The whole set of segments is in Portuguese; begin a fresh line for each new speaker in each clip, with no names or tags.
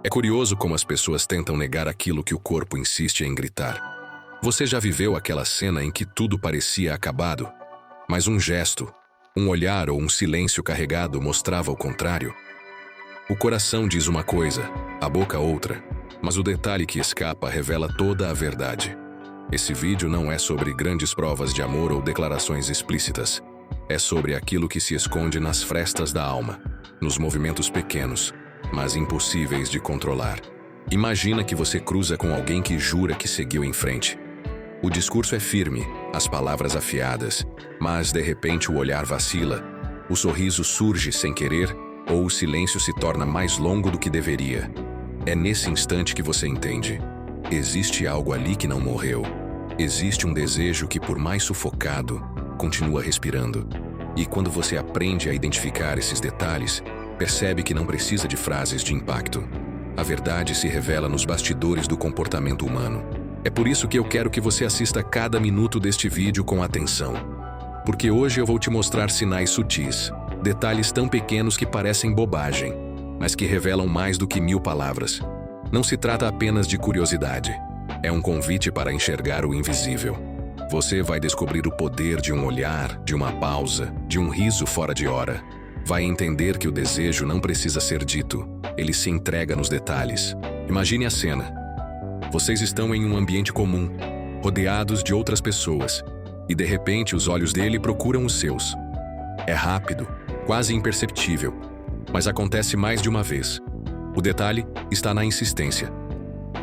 É curioso como as pessoas tentam negar aquilo que o corpo insiste em gritar. Você já viveu aquela cena em que tudo parecia acabado, mas um gesto, um olhar ou um silêncio carregado mostrava o contrário? O coração diz uma coisa, a boca outra, mas o detalhe que escapa revela toda a verdade. Esse vídeo não é sobre grandes provas de amor ou declarações explícitas. É sobre aquilo que se esconde nas frestas da alma, nos movimentos pequenos, mas impossíveis de controlar. Imagina que você cruza com alguém que jura que seguiu em frente. O discurso é firme, as palavras afiadas, mas de repente o olhar vacila, o sorriso surge sem querer ou o silêncio se torna mais longo do que deveria. É nesse instante que você entende. Existe algo ali que não morreu. Existe um desejo que, por mais sufocado, continua respirando. E quando você aprende a identificar esses detalhes, percebe que não precisa de frases de impacto. A verdade se revela nos bastidores do comportamento humano. É por isso que eu quero que você assista cada minuto deste vídeo com atenção. Porque hoje eu vou te mostrar sinais sutis, detalhes tão pequenos que parecem bobagem, mas que revelam mais do que 1000 palavras. Não se trata apenas de curiosidade. É um convite para enxergar o invisível. Você vai descobrir o poder de um olhar, de uma pausa, de um riso fora de hora. Vai entender que o desejo não precisa ser dito, ele se entrega nos detalhes. Imagine a cena. Vocês estão em um ambiente comum, rodeados de outras pessoas, e de repente os olhos dele procuram os seus. É rápido, quase imperceptível, mas acontece mais de uma vez. O detalhe está na insistência.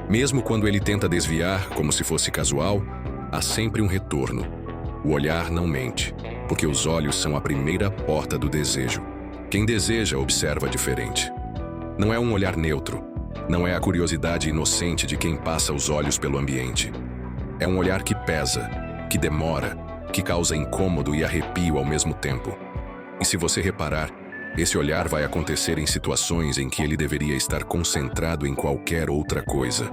Mesmo quando ele tenta desviar, como se fosse casual, há sempre um retorno. O olhar não mente, porque os olhos são a primeira porta do desejo. Quem deseja observa diferente. Não é um olhar neutro. Não é a curiosidade inocente de quem passa os olhos pelo ambiente. É um olhar que pesa, que demora, que causa incômodo e arrepio ao mesmo tempo. E se você reparar, esse olhar vai acontecer em situações em que ele deveria estar concentrado em qualquer outra coisa.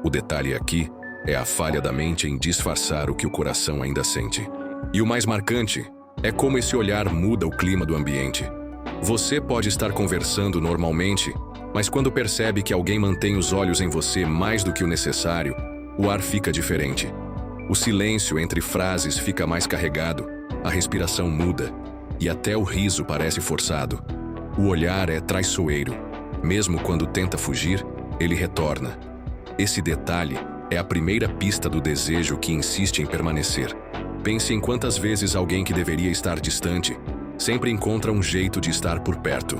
O detalhe aqui é a falha da mente em disfarçar o que o coração ainda sente. E o mais marcante é como esse olhar muda o clima do ambiente. Você pode estar conversando normalmente, mas quando percebe que alguém mantém os olhos em você mais do que o necessário, o ar fica diferente. O silêncio entre frases fica mais carregado, a respiração muda, e até o riso parece forçado. O olhar é traiçoeiro. Mesmo quando tenta fugir, ele retorna. Esse detalhe é a primeira pista do desejo que insiste em permanecer. Pense em quantas vezes alguém que deveria estar distante sempre encontra um jeito de estar por perto.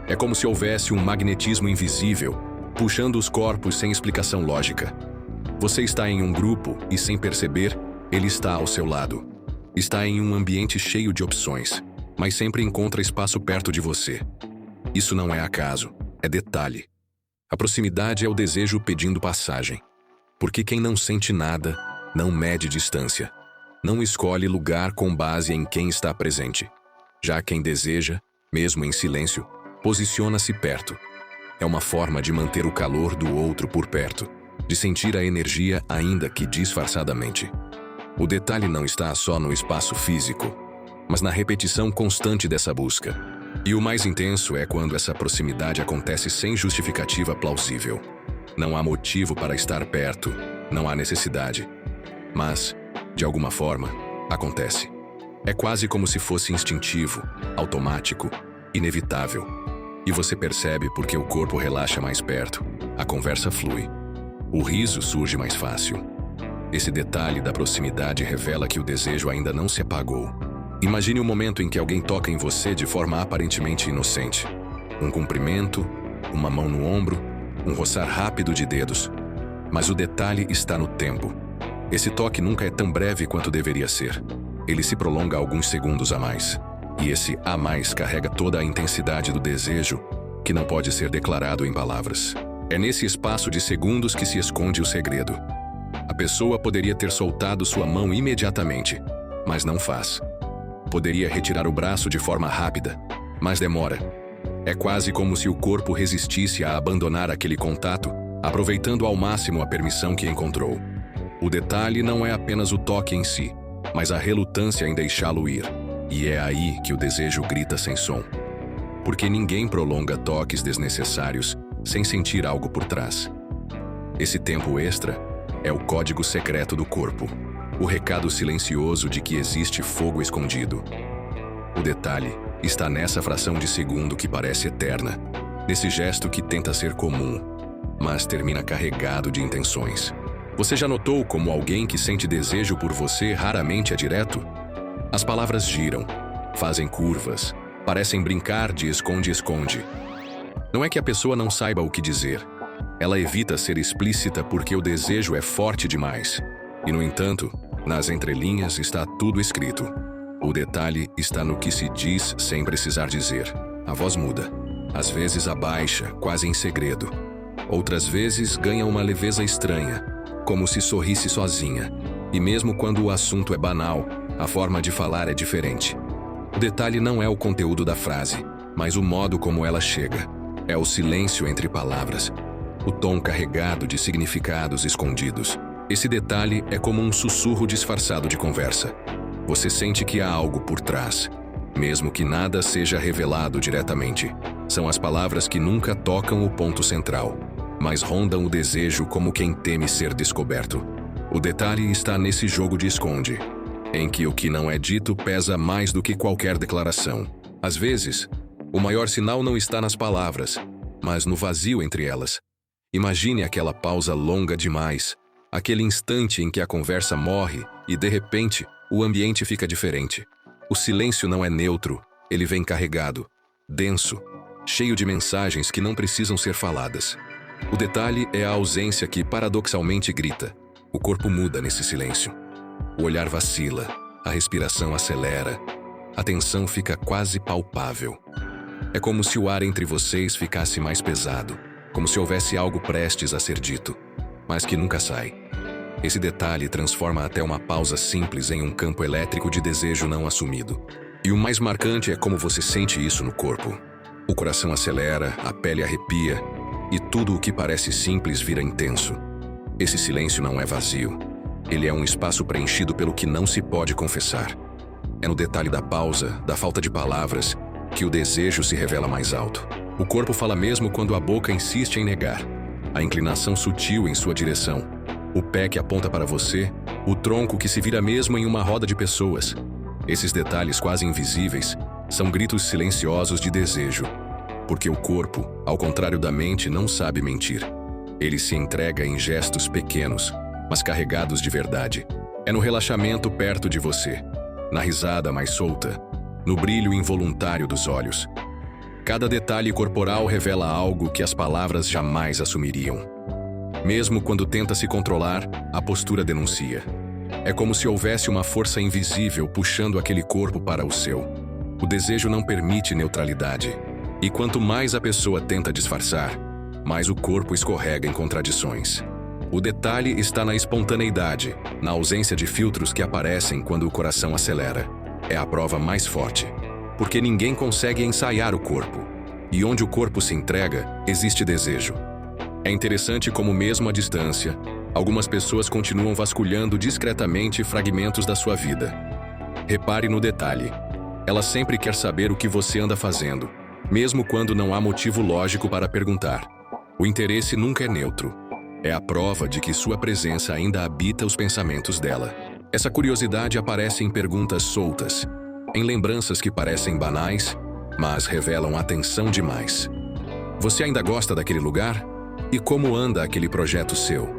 É como se houvesse um magnetismo invisível, puxando os corpos sem explicação lógica. Você está em um grupo e, sem perceber, ele está ao seu lado. Está em um ambiente cheio de opções, mas sempre encontra espaço perto de você. Isso não é acaso, é detalhe. A proximidade é o desejo pedindo passagem. Porque quem não sente nada, não mede distância. Não escolhe lugar com base em quem está presente. Já quem deseja, mesmo em silêncio, posiciona-se perto. É uma forma de manter o calor do outro por perto, de sentir a energia ainda que disfarçadamente. O detalhe não está só no espaço físico, mas na repetição constante dessa busca. E o mais intenso é quando essa proximidade acontece sem justificativa plausível. Não há motivo para estar perto, não há necessidade. Mas, de alguma forma, acontece. É quase como se fosse instintivo, automático, inevitável. E você percebe porque o corpo relaxa mais perto, a conversa flui. O riso surge mais fácil. Esse detalhe da proximidade revela que o desejo ainda não se apagou. Imagine o momento em que alguém toca em você de forma aparentemente inocente. Um cumprimento, uma mão no ombro, um roçar rápido de dedos. Mas o detalhe está no tempo. Esse toque nunca é tão breve quanto deveria ser. Ele se prolonga alguns segundos a mais. E esse a mais carrega toda a intensidade do desejo que não pode ser declarado em palavras. É nesse espaço de segundos que se esconde o segredo. A pessoa poderia ter soltado sua mão imediatamente, mas não faz. Poderia retirar o braço de forma rápida, mas demora. É quase como se o corpo resistisse a abandonar aquele contato, aproveitando ao máximo a permissão que encontrou. O detalhe não é apenas o toque em si, mas a relutância em deixá-lo ir. E é aí que o desejo grita sem som. Porque ninguém prolonga toques desnecessários sem sentir algo por trás. Esse tempo extra é o código secreto do corpo, o recado silencioso de que existe fogo escondido. O detalhe está nessa fração de segundo que parece eterna, nesse gesto que tenta ser comum, mas termina carregado de intenções. Você já notou como alguém que sente desejo por você raramente é direto? As palavras giram, fazem curvas, parecem brincar de esconde-esconde. Não é que a pessoa não saiba o que dizer. Ela evita ser explícita porque o desejo é forte demais. E, no entanto, nas entrelinhas está tudo escrito. O detalhe está no que se diz sem precisar dizer. A voz muda. Às vezes abaixa, quase em segredo. Outras vezes ganha uma leveza estranha, como se sorrisse sozinha. E mesmo quando o assunto é banal, a forma de falar é diferente. O detalhe não é o conteúdo da frase, mas o modo como ela chega. É o silêncio entre palavras, o tom carregado de significados escondidos. Esse detalhe é como um sussurro disfarçado de conversa. Você sente que há algo por trás, mesmo que nada seja revelado diretamente. São as palavras que nunca tocam o ponto central, mas rondam o desejo como quem teme ser descoberto. O detalhe está nesse jogo de esconde, em que o que não é dito pesa mais do que qualquer declaração. Às vezes, o maior sinal não está nas palavras, mas no vazio entre elas. Imagine aquela pausa longa demais, aquele instante em que a conversa morre e, de repente, o ambiente fica diferente. O silêncio não é neutro, ele vem carregado, denso, cheio de mensagens que não precisam ser faladas. O detalhe é a ausência que paradoxalmente grita. O corpo muda nesse silêncio. O olhar vacila, a respiração acelera, a tensão fica quase palpável. É como se o ar entre vocês ficasse mais pesado, como se houvesse algo prestes a ser dito, mas que nunca sai. Esse detalhe transforma até uma pausa simples em um campo elétrico de desejo não assumido. E o mais marcante é como você sente isso no corpo. O coração acelera, a pele arrepia, e tudo o que parece simples vira intenso. Esse silêncio não é vazio. Ele é um espaço preenchido pelo que não se pode confessar. É no detalhe da pausa, da falta de palavras, que o desejo se revela mais alto. O corpo fala mesmo quando a boca insiste em negar. A inclinação sutil em sua direção, o pé que aponta para você, o tronco que se vira mesmo em uma roda de pessoas. Esses detalhes quase invisíveis são gritos silenciosos de desejo, porque o corpo, ao contrário da mente, não sabe mentir. Ele se entrega em gestos pequenos, mas carregados de verdade. É no relaxamento perto de você, na risada mais solta, no brilho involuntário dos olhos. Cada detalhe corporal revela algo que as palavras jamais assumiriam. Mesmo quando tenta se controlar, a postura denuncia. É como se houvesse uma força invisível puxando aquele corpo para o seu. O desejo não permite neutralidade. E quanto mais a pessoa tenta disfarçar, mais o corpo escorrega em contradições. O detalhe está na espontaneidade, na ausência de filtros que aparecem quando o coração acelera. É a prova mais forte, porque ninguém consegue ensaiar o corpo. E onde o corpo se entrega, existe desejo. É interessante como mesmo à distância, algumas pessoas continuam vasculhando discretamente fragmentos da sua vida. Repare no detalhe. Ela sempre quer saber o que você anda fazendo, mesmo quando não há motivo lógico para perguntar. O interesse nunca é neutro. É a prova de que sua presença ainda habita os pensamentos dela. Essa curiosidade aparece em perguntas soltas, em lembranças que parecem banais, mas revelam atenção demais. Você ainda gosta daquele lugar? E como anda aquele projeto seu?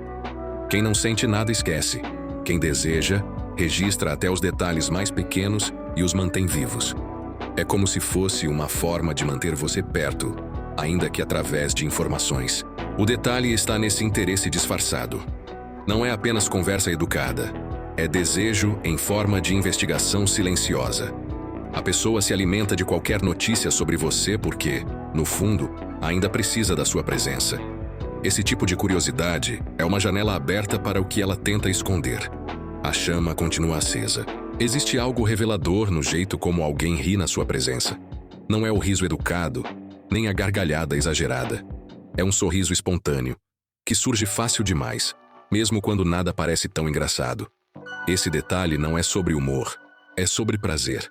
Quem não sente nada esquece. Quem deseja, registra até os detalhes mais pequenos e os mantém vivos. É como se fosse uma forma de manter você perto, ainda que através de informações. O detalhe está nesse interesse disfarçado. Não é apenas conversa educada. É desejo em forma de investigação silenciosa. A pessoa se alimenta de qualquer notícia sobre você porque, no fundo, ainda precisa da sua presença. Esse tipo de curiosidade é uma janela aberta para o que ela tenta esconder. A chama continua acesa. Existe algo revelador no jeito como alguém ri na sua presença. Não é o riso educado, nem a gargalhada exagerada. É um sorriso espontâneo, que surge fácil demais, mesmo quando nada parece tão engraçado. Esse detalhe não é sobre humor, é sobre prazer.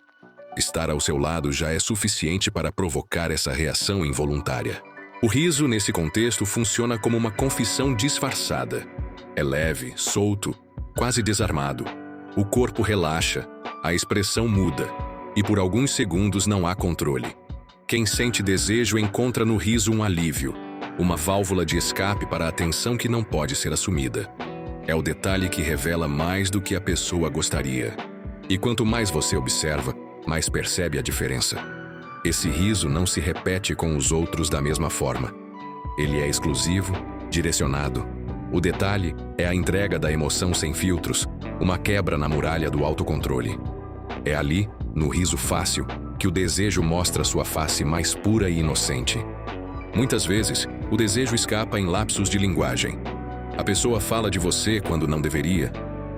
Estar ao seu lado já é suficiente para provocar essa reação involuntária. O riso, nesse contexto, funciona como uma confissão disfarçada. É leve, solto, quase desarmado. O corpo relaxa, a expressão muda, e por alguns segundos não há controle. Quem sente desejo encontra no riso um alívio, uma válvula de escape para a tensão que não pode ser assumida. É o detalhe que revela mais do que a pessoa gostaria. E quanto mais você observa, mais percebe a diferença. Esse riso não se repete com os outros da mesma forma. Ele é exclusivo, direcionado. O detalhe é a entrega da emoção sem filtros, uma quebra na muralha do autocontrole. É ali, no riso fácil, que o desejo mostra sua face mais pura e inocente. Muitas vezes, o desejo escapa em lapsos de linguagem. A pessoa fala de você quando não deveria,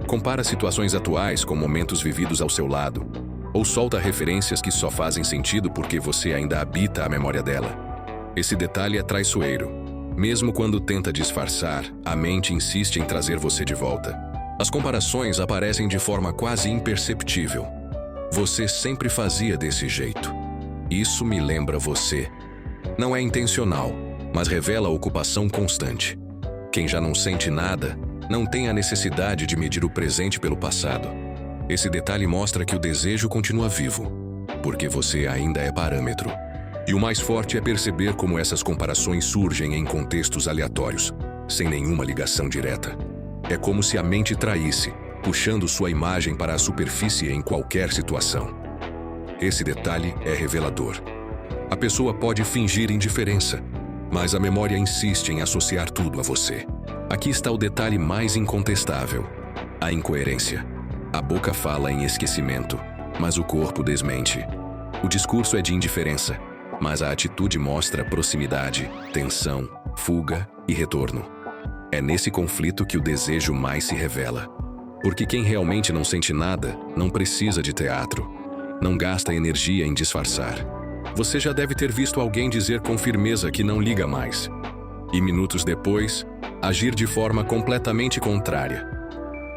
compara situações atuais com momentos vividos ao seu lado, ou solta referências que só fazem sentido porque você ainda habita a memória dela. Esse detalhe é traiçoeiro. Mesmo quando tenta disfarçar, a mente insiste em trazer você de volta. As comparações aparecem de forma quase imperceptível. Você sempre fazia desse jeito. Isso me lembra você. Não é intencional, mas revela a ocupação constante. Quem já não sente nada, não tem a necessidade de medir o presente pelo passado. Esse detalhe mostra que o desejo continua vivo, porque você ainda é parâmetro. E o mais forte é perceber como essas comparações surgem em contextos aleatórios, sem nenhuma ligação direta. É como se a mente traísse, puxando sua imagem para a superfície em qualquer situação. Esse detalhe é revelador. A pessoa pode fingir indiferença, mas a memória insiste em associar tudo a você. Aqui está o detalhe mais incontestável: a incoerência. A boca fala em esquecimento, mas o corpo desmente. O discurso é de indiferença, mas a atitude mostra proximidade, tensão, fuga e retorno. É nesse conflito que o desejo mais se revela. Porque quem realmente não sente nada, não precisa de teatro. Não gasta energia em disfarçar. Você já deve ter visto alguém dizer com firmeza que não liga mais. E minutos depois, agir de forma completamente contrária.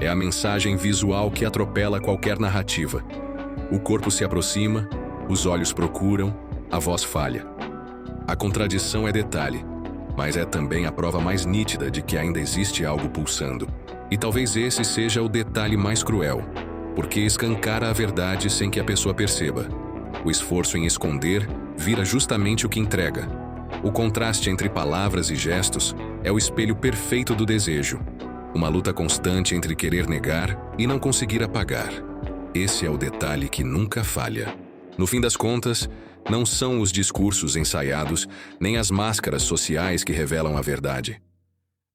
É a mensagem visual que atropela qualquer narrativa. O corpo se aproxima, os olhos procuram, a voz falha. A contradição é detalhe, mas é também a prova mais nítida de que ainda existe algo pulsando. E talvez esse seja o detalhe mais cruel, porque escancara a verdade sem que a pessoa perceba. O esforço em esconder vira justamente o que entrega. O contraste entre palavras e gestos é o espelho perfeito do desejo. Uma luta constante entre querer negar e não conseguir apagar. Esse é o detalhe que nunca falha. No fim das contas, não são os discursos ensaiados, nem as máscaras sociais que revelam a verdade.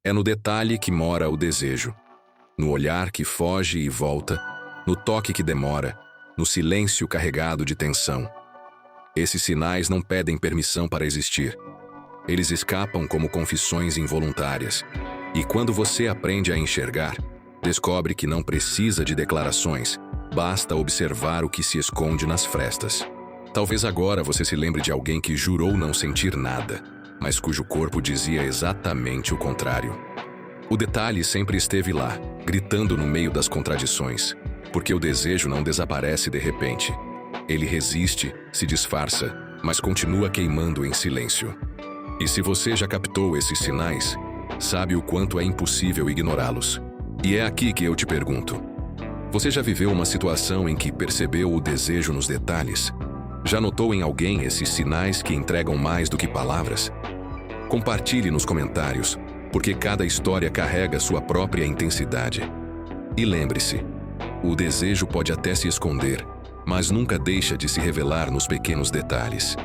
É no detalhe que mora o desejo. No olhar que foge e volta, no toque que demora, no silêncio carregado de tensão. Esses sinais não pedem permissão para existir. Eles escapam como confissões involuntárias. E quando você aprende a enxergar, descobre que não precisa de declarações, basta observar o que se esconde nas frestas. Talvez agora você se lembre de alguém que jurou não sentir nada, mas cujo corpo dizia exatamente o contrário. O detalhe sempre esteve lá, gritando no meio das contradições, porque o desejo não desaparece de repente. Ele resiste, se disfarça, mas continua queimando em silêncio. E se você já captou esses sinais, sabe o quanto é impossível ignorá-los. E é aqui que eu te pergunto: você já viveu uma situação em que percebeu o desejo nos detalhes? Já notou em alguém esses sinais que entregam mais do que palavras? Compartilhe nos comentários, porque cada história carrega sua própria intensidade. E lembre-se, o desejo pode até se esconder, mas nunca deixa de se revelar nos pequenos detalhes.